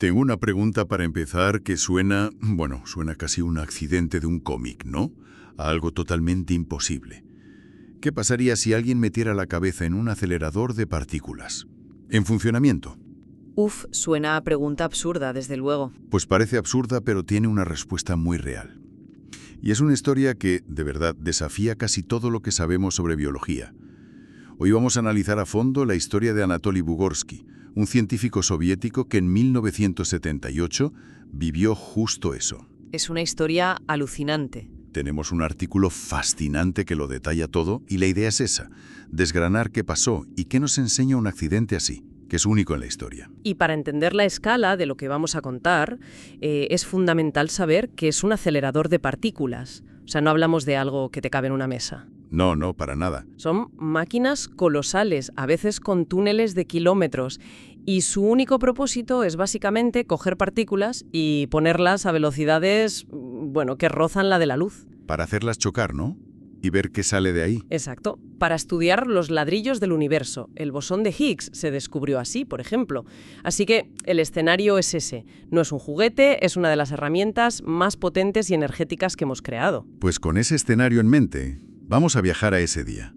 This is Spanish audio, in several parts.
Tengo una pregunta para empezar que suena casi un accidente de un cómic, ¿no? A algo totalmente imposible. ¿Qué pasaría si alguien metiera la cabeza en un acelerador de partículas? En funcionamiento. Uf, suena a pregunta absurda, desde luego. Pues parece absurda, pero tiene una respuesta muy real. Y es una historia que, de verdad, desafía casi todo lo que sabemos sobre biología. Hoy vamos a analizar a fondo la historia de Anatoly Bugorsky, un científico soviético que en 1978 vivió justo eso. Es una historia alucinante. Tenemos un artículo fascinante que lo detalla todo y la idea es esa, desgranar qué pasó y qué nos enseña un accidente así, que es único en la historia. Y para entender la escala de lo que vamos a contar, es fundamental saber que es un acelerador de partículas. O sea, no hablamos de algo que te cabe en una mesa. No, para nada. Son máquinas colosales, a veces con túneles de kilómetros, y su único propósito es básicamente coger partículas y ponerlas a velocidades, que rozan la de la luz. Para hacerlas chocar, ¿no? Y ver qué sale de ahí. Exacto. Para estudiar los ladrillos del universo. El bosón de Higgs se descubrió así, por ejemplo. Así que el escenario es ese. No es un juguete, es una de las herramientas más potentes y energéticas que hemos creado. Pues con ese escenario en mente, vamos a viajar a ese día,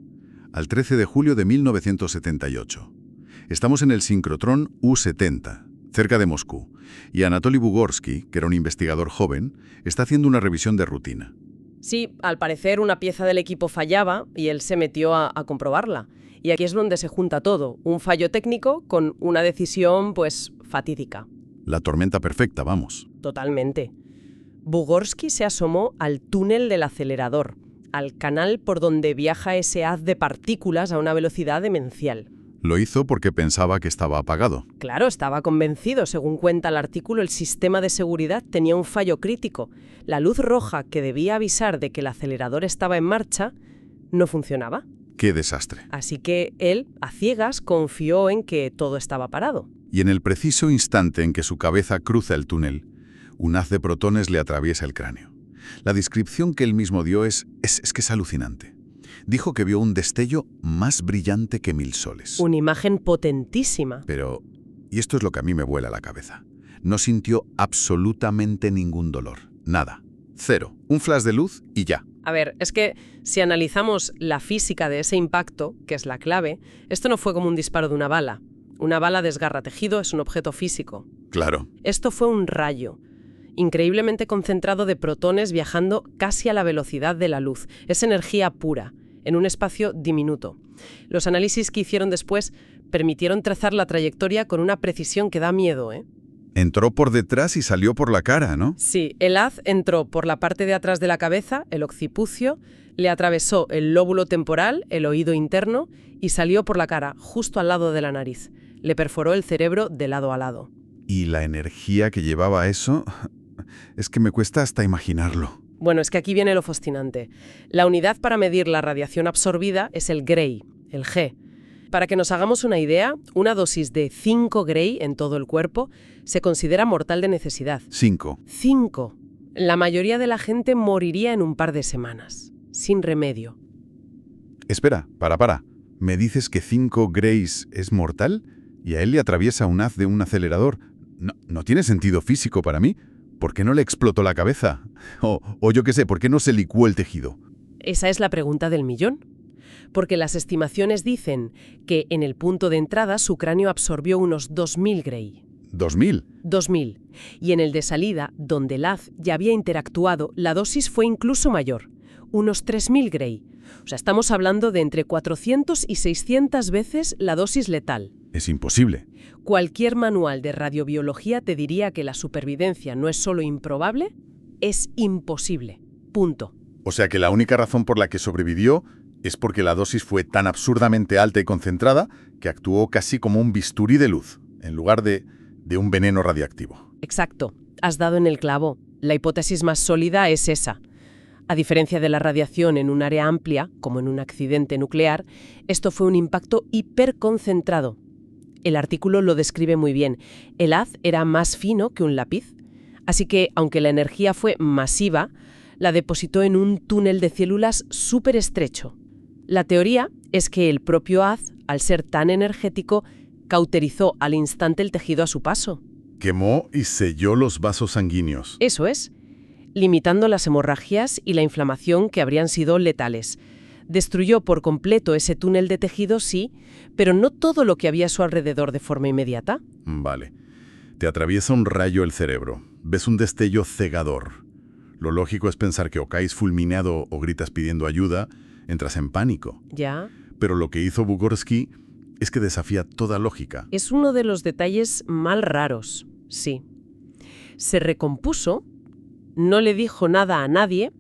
al 13 de julio de 1978. Estamos en el sincrotrón U-70, cerca de Moscú, y Anatoly Bugorsky, que era un investigador joven, está haciendo una revisión de rutina. Sí, al parecer una pieza del equipo fallaba y él se metió a comprobarla. Y aquí es donde se junta todo, un fallo técnico con una decisión, fatídica. La tormenta perfecta, vamos. Totalmente. Bugorsky se asomó al túnel del acelerador, al canal por donde viaja ese haz de partículas a una velocidad demencial. Lo hizo porque pensaba que estaba apagado. Claro, estaba convencido. Según cuenta el artículo, el sistema de seguridad tenía un fallo crítico. La luz roja que debía avisar de que el acelerador estaba en marcha no funcionaba. ¡Qué desastre! Así que él, a ciegas, confió en que todo estaba parado. Y en el preciso instante en que su cabeza cruza el túnel, un haz de protones le atraviesa el cráneo. La descripción que él mismo dio es alucinante. Dijo que vio un destello más brillante que 1000 soles. Una imagen potentísima. Pero, y esto es lo que a mí me vuela la cabeza, no sintió absolutamente ningún dolor. Nada. Cero. Un flash de luz y ya. A ver, es que si analizamos la física de ese impacto, que es la clave, esto no fue como un disparo de una bala. Una bala desgarra tejido, es un objeto físico. Claro. Esto fue un rayo, increíblemente concentrado de protones viajando casi a la velocidad de la luz. Es energía pura, en un espacio diminuto. Los análisis que hicieron después permitieron trazar la trayectoria con una precisión que da miedo, ¿eh? Entró por detrás y salió por la cara, ¿no? Sí, el haz entró por la parte de atrás de la cabeza, el occipucio, le atravesó el lóbulo temporal, el oído interno, y salió por la cara, justo al lado de la nariz. Le perforó el cerebro de lado a lado. Y la energía que llevaba eso, es que me cuesta hasta imaginarlo. Bueno, es que aquí viene lo fascinante. La unidad para medir la radiación absorbida es el Gray, el G. Para que nos hagamos una idea, una dosis de 5 Gray en todo el cuerpo se considera mortal de necesidad. 5. 5. La mayoría de la gente moriría en un par de semanas, sin remedio. Espera, para. ¿Me dices que 5 Grays es mortal? ¿Y a él le atraviesa un haz de un acelerador? No tiene sentido físico para mí. ¿Por qué no le explotó la cabeza? O yo qué sé, ¿por qué no se licuó el tejido? Esa es la pregunta del millón. Porque las estimaciones dicen que en el punto de entrada su cráneo absorbió unos 2000 Gray. ¿2000? 2000. Y en el de salida, donde el haz ya había interactuado, la dosis fue incluso mayor, unos 3000 Gray. O sea, estamos hablando de entre 400 y 600 veces la dosis letal. Es imposible. Cualquier manual de radiobiología te diría que la supervivencia no es solo improbable, es imposible. Punto. O sea que la única razón por la que sobrevivió es porque la dosis fue tan absurdamente alta y concentrada que actuó casi como un bisturí de luz, en lugar de un veneno radiactivo. Exacto. Has dado en el clavo. La hipótesis más sólida es esa. A diferencia de la radiación en un área amplia, como en un accidente nuclear, esto fue un impacto hiperconcentrado. El artículo lo describe muy bien. El haz era más fino que un lápiz, así que, aunque la energía fue masiva, la depositó en un túnel de células súper estrecho. La teoría es que el propio haz, al ser tan energético, cauterizó al instante el tejido a su paso. Quemó y selló los vasos sanguíneos. Eso es, limitando las hemorragias y la inflamación que habrían sido letales. Destruyó por completo ese túnel de tejido, sí, pero no todo lo que había a su alrededor de forma inmediata. Vale. Te atraviesa un rayo el cerebro. Ves un destello cegador. Lo lógico es pensar que o caes fulminado o gritas pidiendo ayuda, entras en pánico. Ya. Pero lo que hizo Vygotsky es que desafía toda lógica. Es uno de los detalles más raros, sí. Se recompuso, no le dijo nada a nadie,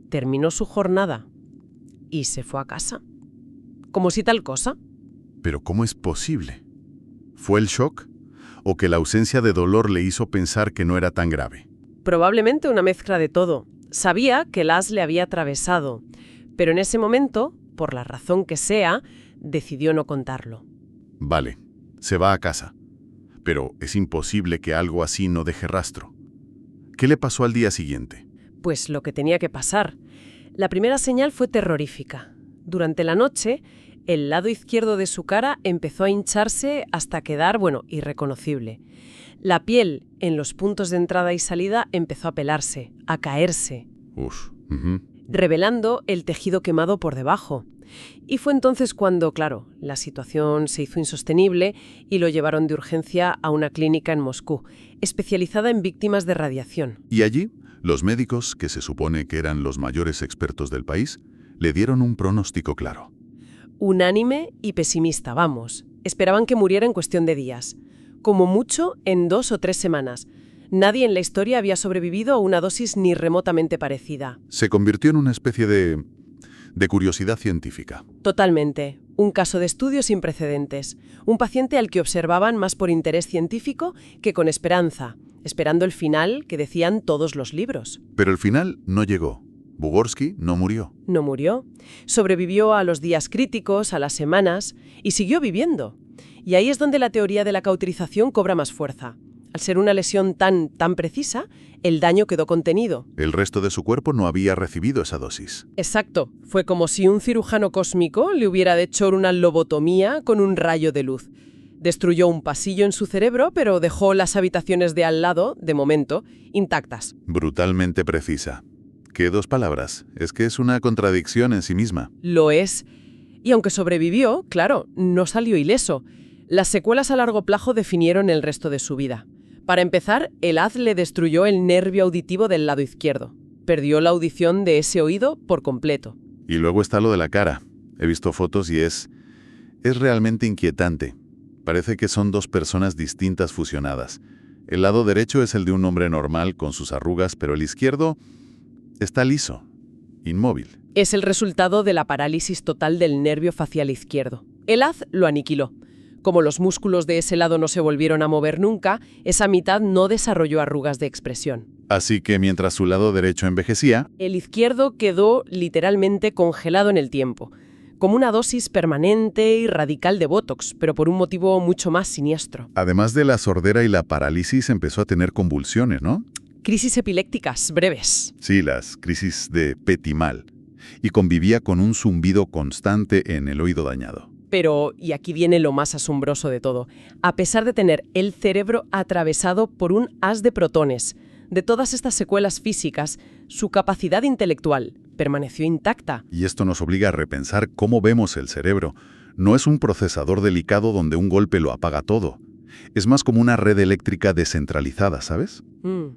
terminó su jornada y se fue a casa. Como si tal cosa. Pero ¿cómo es posible? ¿Fue el shock? ¿O que la ausencia de dolor le hizo pensar que no era tan grave? Probablemente una mezcla de todo. Sabía que el as le había atravesado, pero en ese momento, por la razón que sea, decidió no contarlo. Vale, se va a casa. Pero es imposible que algo así no deje rastro. ¿Qué le pasó al día siguiente? Pues lo que tenía que pasar. La primera señal fue terrorífica. Durante la noche, el lado izquierdo de su cara empezó a hincharse hasta quedar, irreconocible. La piel, en los puntos de entrada y salida, empezó a pelarse, a caerse, revelando el tejido quemado por debajo. Y fue entonces cuando, claro, la situación se hizo insostenible y lo llevaron de urgencia a una clínica en Moscú, especializada en víctimas de radiación. Y allí, los médicos, que se supone que eran los mayores expertos del país, le dieron un pronóstico claro. Unánime y pesimista, vamos. Esperaban que muriera en cuestión de días. Como mucho, en 2 o 3 semanas. Nadie en la historia había sobrevivido a una dosis ni remotamente parecida. Se convirtió en una especie de curiosidad científica. Totalmente. Un caso de estudio sin precedentes. Un paciente al que observaban más por interés científico que con esperanza, esperando el final que decían todos los libros. Pero el final no llegó. Vygotsky no murió. No murió. Sobrevivió a los días críticos, a las semanas, y siguió viviendo. Y ahí es donde la teoría de la cauterización cobra más fuerza. Al ser una lesión tan precisa, el daño quedó contenido. El resto de su cuerpo no había recibido esa dosis. Exacto. Fue como si un cirujano cósmico le hubiera hecho una lobotomía con un rayo de luz. Destruyó un pasillo en su cerebro, pero dejó las habitaciones de al lado, de momento, intactas. Brutalmente precisa. ¿Qué 2 palabras? Es que es una contradicción en sí misma. Lo es. Y aunque sobrevivió, claro, no salió ileso. Las secuelas a largo plazo definieron el resto de su vida. Para empezar, el haz le destruyó el nervio auditivo del lado izquierdo. Perdió la audición de ese oído por completo. Y luego está lo de la cara. He visto fotos y es realmente inquietante. Parece que son 2 personas distintas fusionadas. El lado derecho es el de un hombre normal con sus arrugas, pero el izquierdo está liso, inmóvil. Es el resultado de la parálisis total del nervio facial izquierdo. El haz lo aniquiló. Como los músculos de ese lado no se volvieron a mover nunca, esa mitad no desarrolló arrugas de expresión. Así que mientras su lado derecho envejecía, el izquierdo quedó literalmente congelado en el tiempo, como una dosis permanente y radical de Botox, pero por un motivo mucho más siniestro. Además de la sordera y la parálisis, empezó a tener convulsiones, ¿no? Crisis epilépticas breves. Sí, las crisis de Petit-Mal. Y convivía con un zumbido constante en el oído dañado. Pero, y aquí viene lo más asombroso de todo, a pesar de tener el cerebro atravesado por un haz de protones, de todas estas secuelas físicas, su capacidad intelectual permaneció intacta. Y esto nos obliga a repensar cómo vemos el cerebro. No es un procesador delicado donde un golpe lo apaga todo. Es más como una red eléctrica descentralizada, ¿sabes?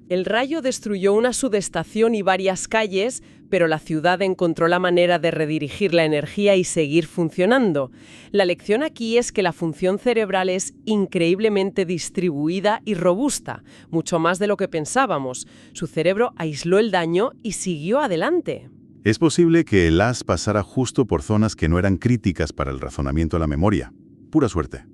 El rayo destruyó una subestación y varias calles, pero la ciudad encontró la manera de redirigir la energía y seguir funcionando. La lección aquí es que la función cerebral es increíblemente distribuida y robusta, mucho más de lo que pensábamos. Su cerebro aisló el daño y siguió adelante. Es posible que el haz pasara justo por zonas que no eran críticas para el razonamiento a la memoria. Pura suerte.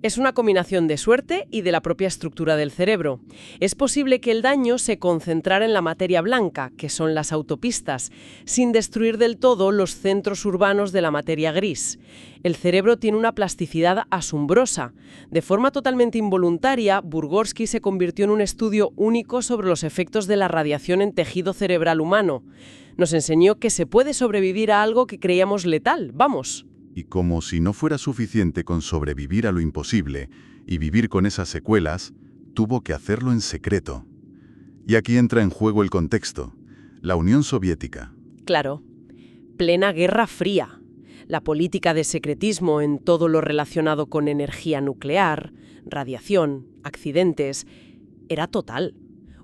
Es una combinación de suerte y de la propia estructura del cerebro. Es posible que el daño se concentrara en la materia blanca, que son las autopistas, sin destruir del todo los centros urbanos de la materia gris. El cerebro tiene una plasticidad asombrosa. De forma totalmente involuntaria, Vygotsky se convirtió en un estudio único sobre los efectos de la radiación en tejido cerebral humano. Nos enseñó que se puede sobrevivir a algo que creíamos letal, vamos. Y como si no fuera suficiente con sobrevivir a lo imposible y vivir con esas secuelas, tuvo que hacerlo en secreto. Y aquí entra en juego el contexto. La Unión Soviética. Claro, plena Guerra Fría. La política de secretismo en todo lo relacionado con energía nuclear, radiación, accidentes, era total.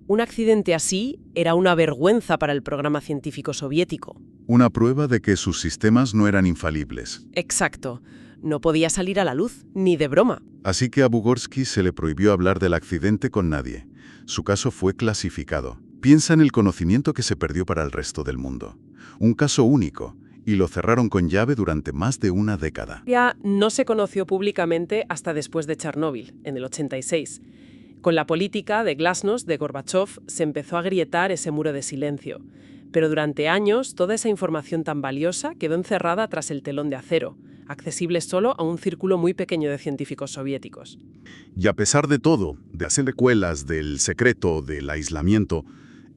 Un accidente así era una vergüenza para el programa científico soviético. Una prueba de que sus sistemas no eran infalibles. Exacto. No podía salir a la luz, ni de broma. Así que a Bugorsky se le prohibió hablar del accidente con nadie. Su caso fue clasificado. Piensa en el conocimiento que se perdió para el resto del mundo. Un caso único, y lo cerraron con llave durante más de una década. Ya no se conoció públicamente hasta después de Chernóbil, en el 86. Con la política de glasnost de Gorbachov se empezó a agrietar ese muro de silencio. Pero durante años toda esa información tan valiosa quedó encerrada tras el telón de acero, accesible solo a un círculo muy pequeño de científicos soviéticos. Y a pesar de todo, de hacer secuelas del secreto, del aislamiento,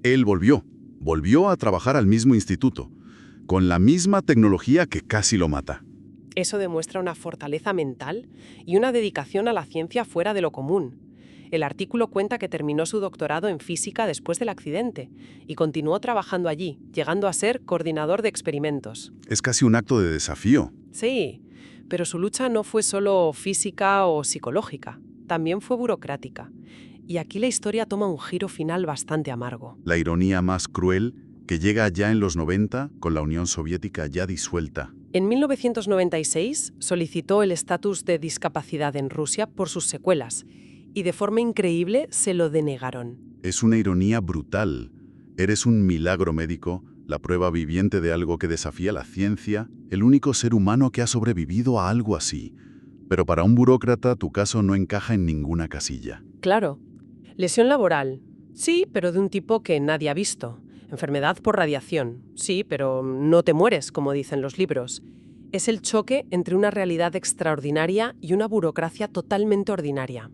él volvió a trabajar al mismo instituto, con la misma tecnología que casi lo mata. Eso demuestra una fortaleza mental y una dedicación a la ciencia fuera de lo común. El artículo cuenta que terminó su doctorado en física después del accidente y continuó trabajando allí, llegando a ser coordinador de experimentos. Es casi un acto de desafío. Sí, pero su lucha no fue solo física o psicológica, también fue burocrática. Y aquí la historia toma un giro final bastante amargo. La ironía más cruel que llega ya en los 90 con la Unión Soviética ya disuelta. En 1996 solicitó el estatus de discapacidad en Rusia por sus secuelas y de forma increíble se lo denegaron. Es una ironía brutal. Eres un milagro médico, la prueba viviente de algo que desafía la ciencia, el único ser humano que ha sobrevivido a algo así. Pero para un burócrata tu caso no encaja en ninguna casilla. Claro. Lesión laboral. Sí, pero de un tipo que nadie ha visto. Enfermedad por radiación. Sí, pero no te mueres, como dicen los libros. Es el choque entre una realidad extraordinaria y una burocracia totalmente ordinaria.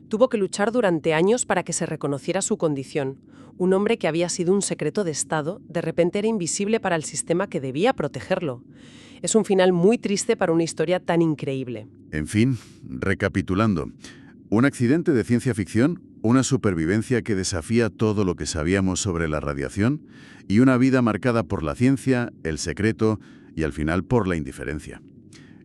Tuvo que luchar durante años para que se reconociera su condición. Un hombre que había sido un secreto de Estado, de repente era invisible para el sistema que debía protegerlo. Es un final muy triste para una historia tan increíble. En fin, recapitulando. Un accidente de ciencia ficción, una supervivencia que desafía todo lo que sabíamos sobre la radiación y una vida marcada por la ciencia, el secreto y al final por la indiferencia.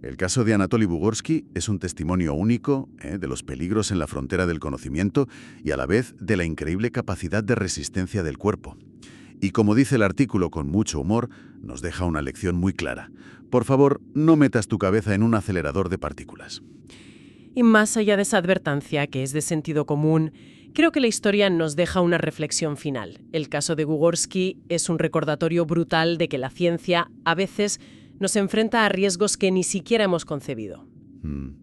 El caso de Anatoly Bugorsky es un testimonio único de los peligros en la frontera del conocimiento y a la vez de la increíble capacidad de resistencia del cuerpo. Y como dice el artículo con mucho humor, nos deja una lección muy clara. Por favor, no metas tu cabeza en un acelerador de partículas. Y más allá de esa advertencia, que es de sentido común, creo que la historia nos deja una reflexión final. El caso de Bugorsky es un recordatorio brutal de que la ciencia, a veces, nos enfrenta a riesgos que ni siquiera hemos concebido.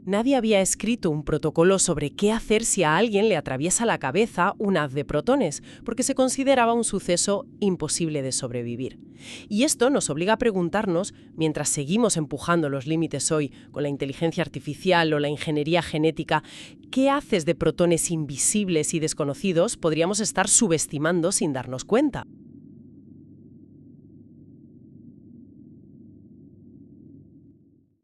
Nadie había escrito un protocolo sobre qué hacer si a alguien le atraviesa la cabeza un haz de protones, porque se consideraba un suceso imposible de sobrevivir. Y esto nos obliga a preguntarnos, mientras seguimos empujando los límites hoy con la inteligencia artificial o la ingeniería genética, ¿qué haces de protones invisibles y desconocidos podríamos estar subestimando sin darnos cuenta?